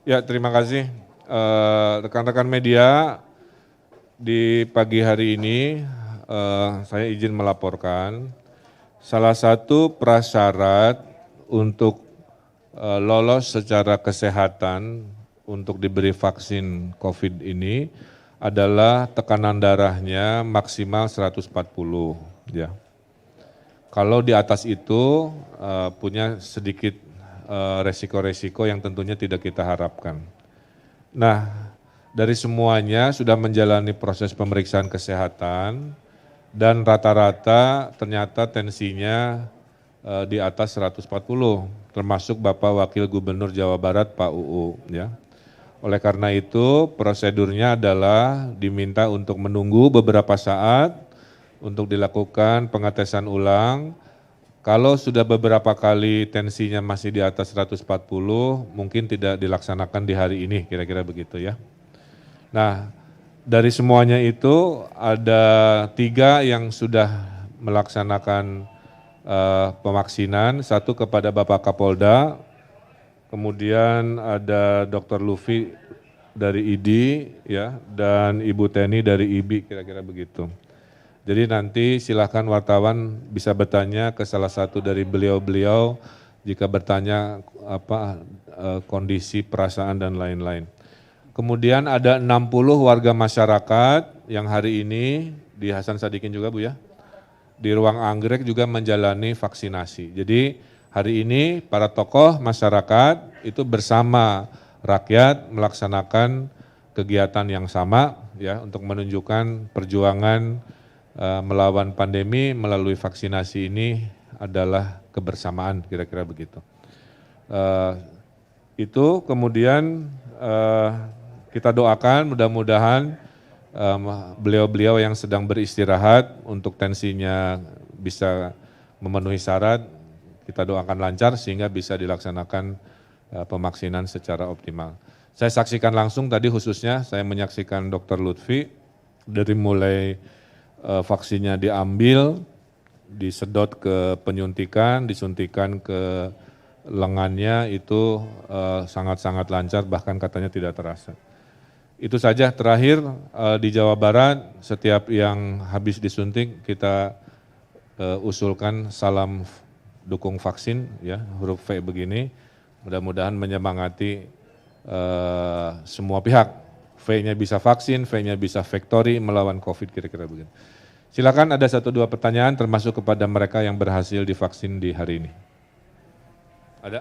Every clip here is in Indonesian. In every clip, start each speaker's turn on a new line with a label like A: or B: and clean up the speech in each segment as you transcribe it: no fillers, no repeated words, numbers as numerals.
A: Ya, terima kasih rekan-rekan media. Di pagi hari ini saya izin melaporkan salah satu prasyarat untuk lolos secara kesehatan untuk diberi vaksin COVID ini adalah tekanan darahnya maksimal 140 ya. Kalau di atas itu punya sedikit resiko-resiko yang tentunya tidak kita harapkan. Nah, dari semuanya sudah menjalani proses pemeriksaan kesehatan dan rata-rata ternyata tensinya di atas 140, termasuk Bapak Wakil Gubernur Jawa Barat Pak UU ya. Oleh karena itu prosedurnya adalah diminta untuk menunggu beberapa saat untuk dilakukan pengetesan ulang. Kalau sudah beberapa kali tensinya masih di atas 140, mungkin tidak dilaksanakan di hari ini, kira-kira begitu ya. Nah, dari semuanya itu ada 3 yang sudah melaksanakan pemaksinan, 1 kepada Bapak Kapolda, kemudian ada Dr. Lufi dari ID ya, dan Ibu Teni dari IBI, kira-kira begitu. Jadi nanti silakan wartawan bisa bertanya ke salah satu dari beliau-beliau jika bertanya kondisi perasaan dan lain-lain. Kemudian ada 60 warga masyarakat yang hari ini di Hasan Sadikin juga Bu ya, di ruang anggrek juga menjalani vaksinasi. Jadi hari ini para tokoh masyarakat itu bersama rakyat melaksanakan kegiatan yang sama ya untuk menunjukkan perjuangan melawan pandemi melalui vaksinasi ini adalah kebersamaan, kira-kira begitu. Itu kemudian kita doakan mudah-mudahan beliau-beliau yang sedang beristirahat untuk tensinya bisa memenuhi syarat, kita doakan lancar sehingga bisa dilaksanakan pemaksinan secara optimal. Saya saksikan langsung tadi khususnya saya menyaksikan Dr. Lutfi dari mulai vaksinnya diambil, disedot ke penyuntikan, disuntikan ke lengannya itu sangat-sangat lancar, bahkan katanya tidak terasa. Itu saja. Terakhir di Jawa Barat setiap yang habis disuntik kita usulkan salam dukung vaksin ya, huruf V begini, mudah-mudahan menyemangati semua pihak. V-nya bisa vaksin, V-nya bisa victory melawan COVID, kira-kira begitu. Silakan ada 1-2 pertanyaan termasuk kepada mereka yang berhasil divaksin di hari ini. Ada?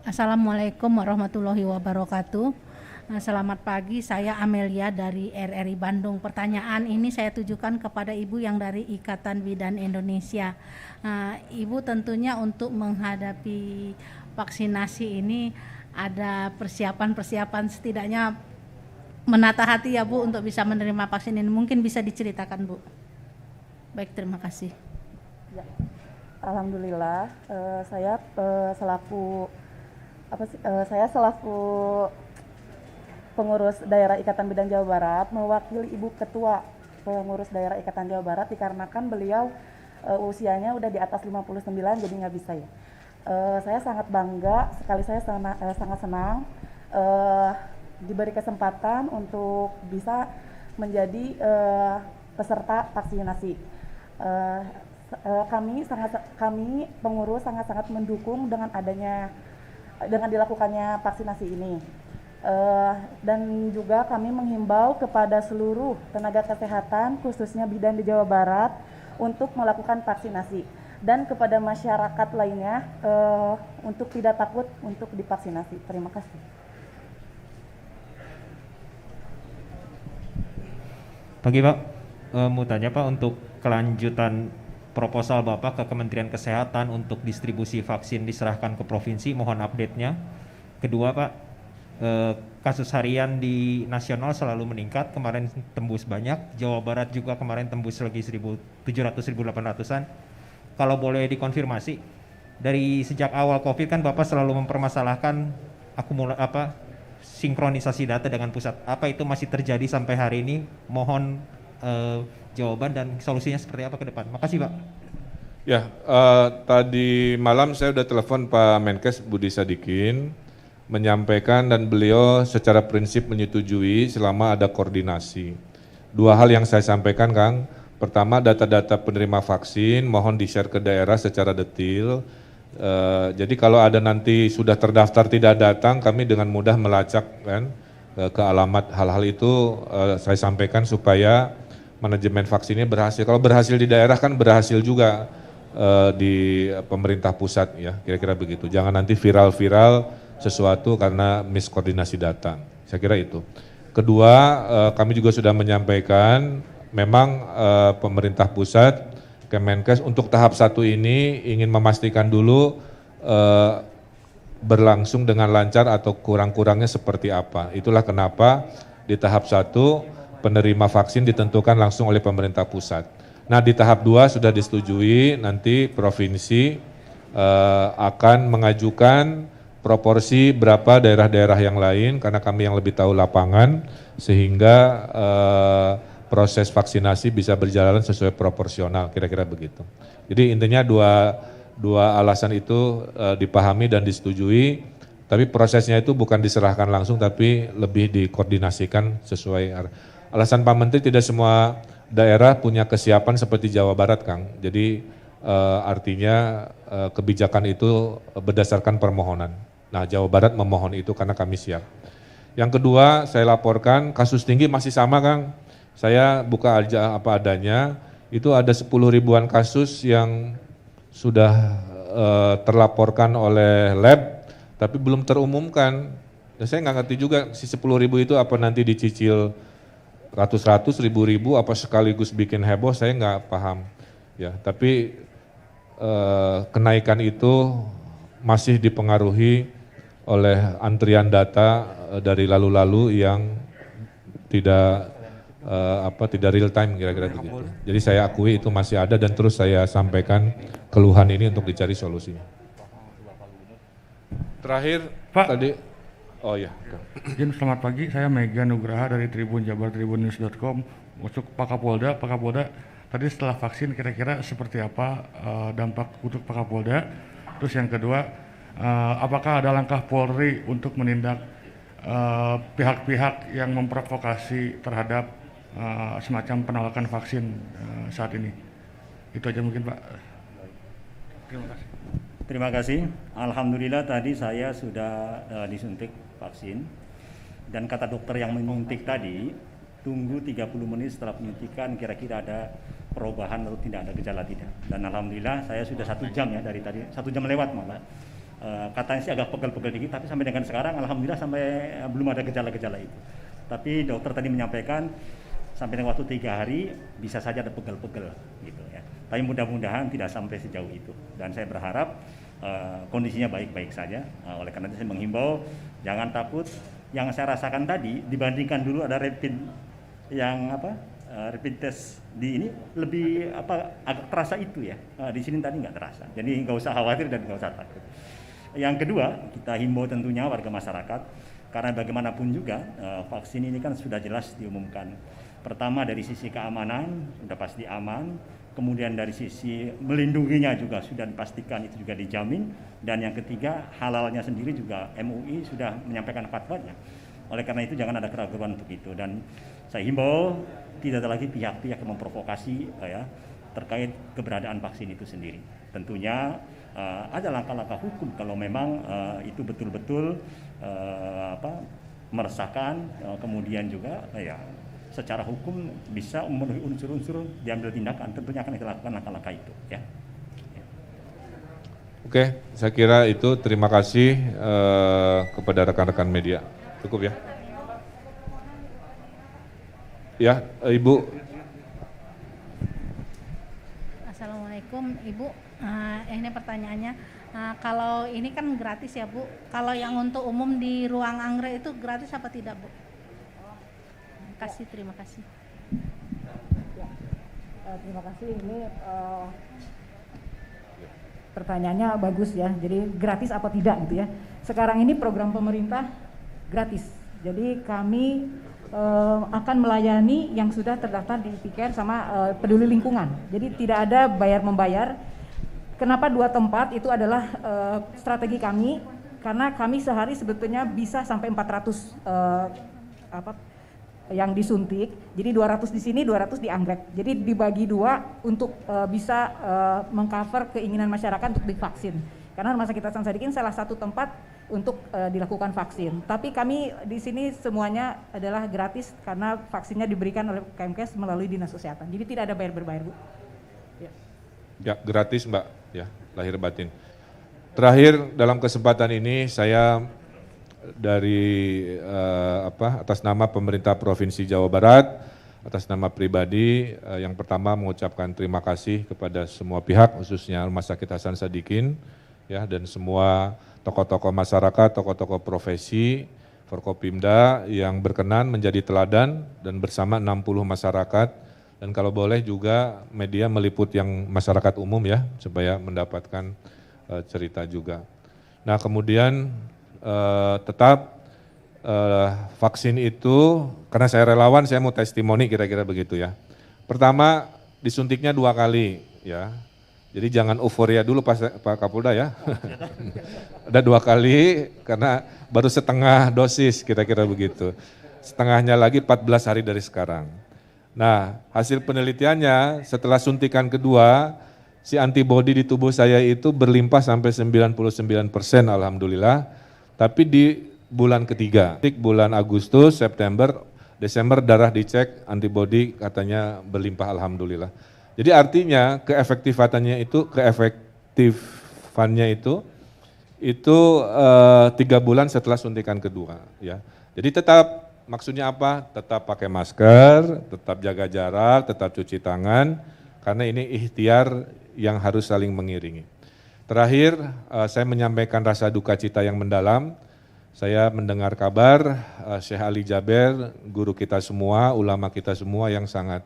B: Assalamualaikum warahmatullahi wabarakatuh. Selamat pagi, saya Amelia dari RRI Bandung. Pertanyaan ini saya tujukan kepada Ibu yang dari Ikatan Bidan Indonesia. Ibu tentunya untuk menghadapi vaksinasi ini ada persiapan-persiapan setidaknya menata hati ya Bu untuk bisa menerima vaksin ini. Mungkin bisa diceritakan Bu. Baik, terima kasih.
C: Ya. Alhamdulillah, saya selaku pengurus daerah Ikatan Bidan Jawa Barat mewakili Ibu Ketua pengurus daerah Ikatan Jawa Barat dikarenakan beliau usianya udah di atas 59 jadi nggak bisa ya. Saya sangat bangga sekali, saya sangat senang diberi kesempatan untuk bisa menjadi peserta vaksinasi. Kami pengurus sangat mendukung dengan dilakukannya vaksinasi ini. Dan juga kami menghimbau kepada seluruh tenaga kesehatan khususnya bidan di Jawa Barat untuk melakukan vaksinasi dan kepada masyarakat lainnya untuk tidak takut untuk divaksinasi. Terima kasih.
D: Pagi Pak, mau tanya Pak untuk kelanjutan proposal Bapak ke Kementerian Kesehatan untuk distribusi vaksin diserahkan ke provinsi, mohon update-nya. Kedua Pak, kasus harian di nasional selalu meningkat, kemarin tembus banyak, Jawa Barat juga kemarin tembus lagi 1.700-1.800-an. Kalau boleh dikonfirmasi, dari sejak awal COVID kan Bapak selalu mempermasalahkan sinkronisasi data dengan pusat. Apa itu masih terjadi sampai hari ini? Mohon jawaban dan solusinya seperti apa ke depan. Makasih Pak.
A: Ya, tadi malam saya sudah telepon Pak Menkes Budi Sadikin, menyampaikan dan beliau secara prinsip menyetujui selama ada koordinasi. Dua hal yang saya sampaikan, Kang. Pertama, data-data penerima vaksin mohon di-share ke daerah secara detail. Jadi kalau ada nanti sudah terdaftar tidak datang, kami dengan mudah melacak kan ke alamat. Hal-hal itu saya sampaikan supaya manajemen vaksinnya berhasil. Kalau berhasil di daerah kan berhasil juga di pemerintah pusat ya, kira-kira begitu. Jangan nanti viral-viral sesuatu karena miskoordinasi data. Saya kira itu. Kedua, kami juga sudah menyampaikan memang pemerintah pusat, Kemenkes untuk tahap 1 ini ingin memastikan dulu berlangsung dengan lancar atau kurang-kurangnya seperti apa. Itulah kenapa di tahap 1 penerima vaksin ditentukan langsung oleh pemerintah pusat. Nah di tahap 2 sudah disetujui, nanti provinsi akan mengajukan proporsi berapa daerah-daerah yang lain karena kami yang lebih tahu lapangan sehingga proses vaksinasi bisa berjalan sesuai proporsional, kira-kira begitu. Jadi intinya dua alasan itu dipahami dan disetujui, tapi prosesnya itu bukan diserahkan langsung tapi lebih dikoordinasikan sesuai. Alasan Pak Menteri tidak semua daerah punya kesiapan seperti Jawa Barat, Kang. Jadi artinya kebijakan itu berdasarkan permohonan. Nah Jawa Barat memohon itu karena kami siap. Yang kedua saya laporkan kasus tinggi masih sama, Kang. Saya buka aja apa adanya, itu ada 10 ribuan kasus yang sudah terlaporkan oleh lab, tapi belum terumumkan. Dan saya nggak ngerti juga si 10 ribu itu apa nanti dicicil ratus-ratus, ribu-ribu, apa sekaligus bikin heboh, saya nggak paham. Ya, tapi kenaikan itu masih dipengaruhi oleh antrian data dari lalu-lalu yang tidak tidak real time kira-kira begitu. Jadi saya akui itu masih ada dan terus saya sampaikan keluhan ini untuk dicari solusinya. Terakhir
E: Pak.
A: tadi, oh ya.
E: Izin selamat pagi, saya Mega Nugraha dari Tribun Jabar Tribunnews.com. Untuk Pak Kapolda, tadi setelah vaksin kira-kira seperti apa dampak untuk Pak Kapolda? Terus yang kedua, apakah ada langkah Polri untuk menindak pihak-pihak yang memprovokasi terhadap semacam penolakan vaksin saat ini? Itu aja mungkin Pak. Terima kasih.
F: Terima kasih. Alhamdulillah tadi saya sudah disuntik vaksin dan kata dokter yang menyuntik tadi tunggu 30 menit setelah penyuntikan kira-kira ada perubahan atau tidak ada gejala tidak. Dan alhamdulillah saya sudah 1 jam ya dari tadi, 1 jam lewat malah. Katanya sih agak pegel-pegel dikit tapi sampai dengan sekarang alhamdulillah sampai belum ada gejala-gejala itu. Tapi dokter tadi menyampaikan sampai dengan waktu 3 hari bisa saja ada pegel-pegel gitu ya. Tapi mudah-mudahan tidak sampai sejauh itu. Dan saya berharap kondisinya baik-baik saja. Oleh karena itu saya menghimbau jangan takut. Yang saya rasakan tadi dibandingkan dulu ada rapid yang rapid test di ini lebih agak terasa itu ya. Di sini tadi nggak terasa. Jadi nggak usah khawatir dan nggak usah takut. Yang kedua kita himbau tentunya warga masyarakat karena bagaimanapun juga vaksin ini kan sudah jelas diumumkan. Pertama dari sisi keamanan sudah pasti aman, kemudian dari sisi melindunginya juga sudah dipastikan itu juga dijamin, dan yang ketiga halalnya sendiri juga MUI sudah menyampaikan fatwanya. Oleh karena itu jangan ada keraguan untuk itu, dan saya himbau tidak ada lagi pihak-pihak yang memprovokasi terkait keberadaan vaksin itu sendiri. Tentunya ada langkah-langkah hukum kalau memang itu betul-betul meresahkan, kemudian juga secara hukum bisa memenuhi unsur-unsur diambil tindakan, tentunya akan dilakukan langkah-langkah itu ya.
A: Oke, saya kira itu. Terima kasih kepada rekan-rekan media. Cukup ya. Ya, Ibu.
B: Assalamualaikum Ibu. Ini pertanyaannya, kalau ini kan gratis ya Bu. Kalau yang untuk umum di ruang anggrek itu gratis apa tidak Bu? Terima kasih.
G: Terima kasih. Ini pertanyaannya bagus ya. Jadi gratis apa tidak gitu ya. Sekarang ini program pemerintah gratis. Jadi kami akan melayani yang sudah terdaftar di PIKR sama Peduli Lingkungan. Jadi tidak ada bayar-membayar. Kenapa 2 tempat? Itu adalah strategi kami, karena kami sehari sebetulnya bisa sampai 400 yang disuntik. Jadi 200 di sini, 200 di Anggrek. Jadi dibagi 2 untuk bisa mengcover keinginan masyarakat untuk divaksin. Karena Rumah Sakit Hasan Sadikin salah satu tempat untuk dilakukan vaksin. Tapi kami di sini semuanya adalah gratis karena vaksinnya diberikan oleh Kemkes melalui Dinas Kesehatan. Jadi tidak ada bayar-berbayar, Bu.
A: Ya, gratis Mbak, ya, lahir batin. Terakhir dalam kesempatan ini saya dari atas nama pemerintah Provinsi Jawa Barat, atas nama pribadi yang pertama mengucapkan terima kasih kepada semua pihak, khususnya Rumah Sakit Hasan Sadikin, ya, dan semua tokoh-tokoh masyarakat, tokoh-tokoh profesi, Forkopimda yang berkenan menjadi teladan dan bersama 60 masyarakat, dan kalau boleh juga media meliput yang masyarakat umum ya, supaya mendapatkan cerita juga. Nah kemudian tetap vaksin itu, karena saya relawan, saya mau testimoni kira-kira begitu ya. Pertama disuntiknya 2 kali ya. Jadi jangan euforia dulu Pak Kapolda ya. Ada 2 kali karena baru setengah dosis kira-kira begitu. Setengahnya lagi 14 hari dari sekarang. Nah hasil penelitiannya setelah suntikan kedua, si antibodi di tubuh saya itu berlimpah sampai 99% alhamdulillah. Tapi di bulan ketiga, bulan Agustus, September, Desember darah dicek antibodi katanya berlimpah alhamdulillah. Jadi artinya keefektifannya itu 3 bulan setelah suntikan kedua ya. Jadi tetap maksudnya apa? Tetap pakai masker, tetap jaga jarak, tetap cuci tangan karena ini ikhtiar yang harus saling mengiringi. Terakhir saya menyampaikan rasa duka cita yang mendalam. Saya mendengar kabar Syekh Ali Jaber, guru kita semua, ulama kita semua yang sangat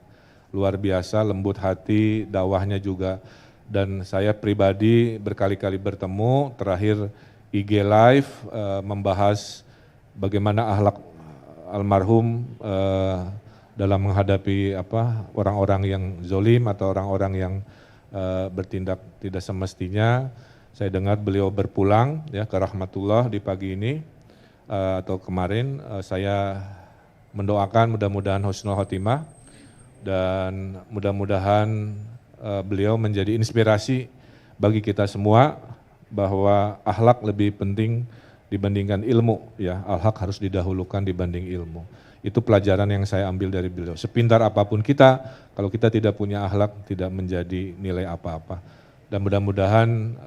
A: luar biasa, lembut hati, dakwahnya juga. Dan saya pribadi berkali-kali bertemu, terakhir IG Live membahas bagaimana akhlak almarhum dalam menghadapi orang-orang yang zolim atau orang-orang yang bertindak tidak semestinya. Saya dengar beliau berpulang ya ke rahmatullah di pagi ini atau kemarin. Saya mendoakan mudah-mudahan husnul khotimah dan mudah-mudahan beliau menjadi inspirasi bagi kita semua bahwa akhlak lebih penting dibandingkan ilmu ya. Akhlak harus didahulukan dibanding ilmu. Itu pelajaran yang saya ambil dari beliau. Sepintar apapun kita, kalau kita tidak punya akhlak tidak menjadi nilai apa-apa. Dan mudah-mudahan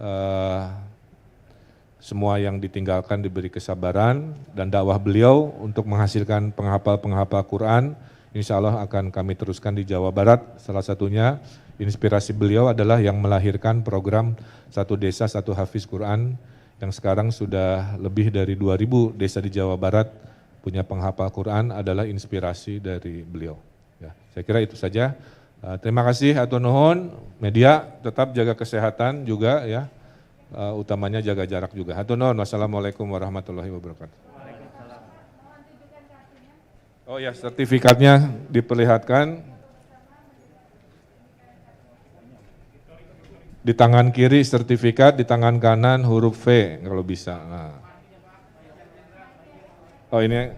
A: semua yang ditinggalkan diberi kesabaran dan dakwah beliau untuk menghasilkan penghafal-penghafal Quran, insya Allah akan kami teruskan di Jawa Barat. Salah satunya inspirasi beliau adalah yang melahirkan program Satu Desa Satu Hafiz Quran yang sekarang sudah lebih dari 2.000 desa di Jawa Barat punya penghafal Quran adalah inspirasi dari beliau. Ya, saya kira itu saja. Terima kasih atur nuhun, media tetap jaga kesehatan juga ya, utamanya jaga jarak juga. Atur nuhun, wassalamualaikum warahmatullahi wabarakatuh. Oh ya, sertifikatnya diperlihatkan di tangan kiri sertifikat, di tangan kanan huruf V kalau bisa. Nah. Oh ini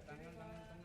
A: tangan teman-teman.